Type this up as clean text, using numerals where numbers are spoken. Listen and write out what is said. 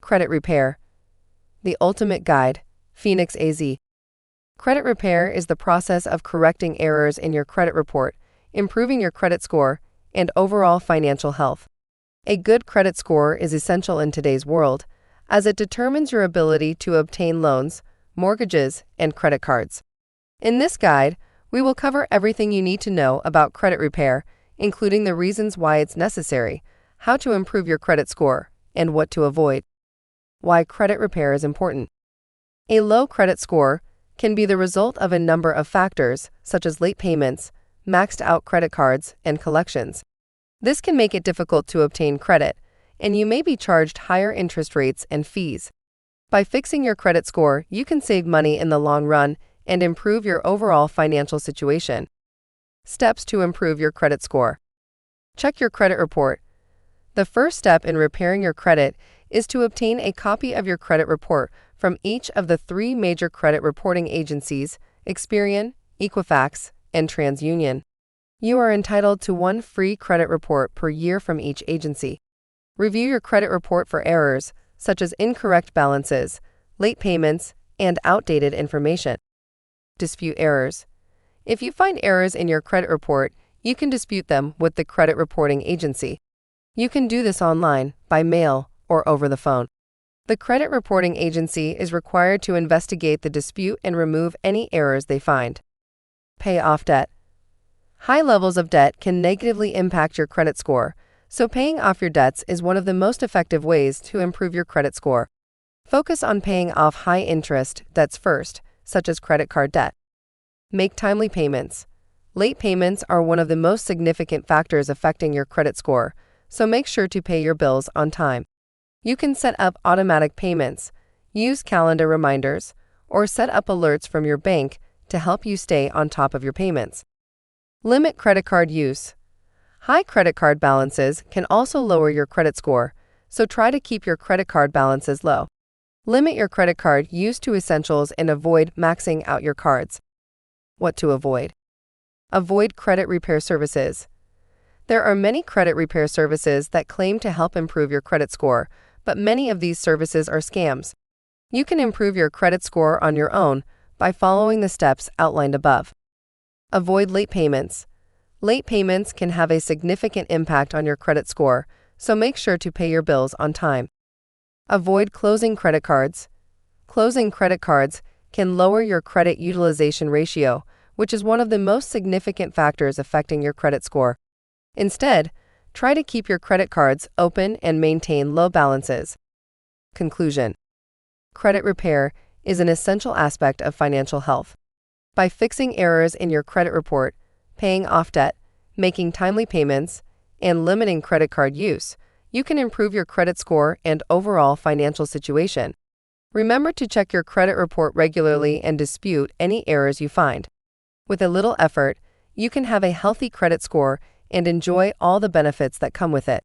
Credit repair. The ultimate guide. Phoenix AZ. Credit repair is the process of correcting errors in your credit report, improving your credit score, and overall financial health. A good credit score is essential in today's world, as it determines your ability to obtain loans, mortgages, and credit cards. In this guide, we will cover everything you need to know about credit repair, including the reasons why it's necessary, how to improve your credit score, and what to avoid. Why credit repair is important. A low credit score can be the result of a number of factors, such as late payments, maxed out credit cards, and collections. This can make it difficult to obtain credit, and you may be charged higher interest rates and fees. By fixing your credit score, you can save money in the long run and improve your overall financial situation. Steps to improve your credit score. Check your credit report. The first step in repairing your credit is to obtain a copy of your credit report from each of the 3 major credit reporting agencies, Experian, Equifax, and TransUnion. You are entitled to 1 free credit report per year from each agency. Review your credit report for errors, such as incorrect balances, late payments, and outdated information. Dispute errors. If you find errors in your credit report, you can dispute them with the credit reporting agency. You can do this online, by mail, or over the phone. The credit reporting agency is required to investigate the dispute and remove any errors they find. Pay off debt. High levels of debt can negatively impact your credit score, so paying off your debts is one of the most effective ways to improve your credit score. Focus on paying off high-interest debts first, such as credit card debt. Make timely payments. Late payments are one of the most significant factors affecting your credit score, so make sure to pay your bills on time. You can set up automatic payments, use calendar reminders, or set up alerts from your bank to help you stay on top of your payments. Limit credit card use. High credit card balances can also lower your credit score, so try to keep your credit card balances low. Limit your credit card use to essentials and avoid maxing out your cards. What to avoid. Avoid credit repair services. There are many credit repair services that claim to help improve your credit score, but many of these services are scams. You can improve your credit score on your own by following the steps outlined above. Avoid late payments. Late payments can have a significant impact on your credit score, so make sure to pay your bills on time. Avoid closing credit cards. Closing credit cards can lower your credit utilization ratio, which is one of the most significant factors affecting your credit score. Instead, try to keep your credit cards open and maintain low balances. Conclusion. Credit repair is an essential aspect of financial health. By fixing errors in your credit report, paying off debt, making timely payments, and limiting credit card use, you can improve your credit score and overall financial situation. Remember to check your credit report regularly and dispute any errors you find. With a little effort, you can have a healthy credit score and enjoy all the benefits that come with it.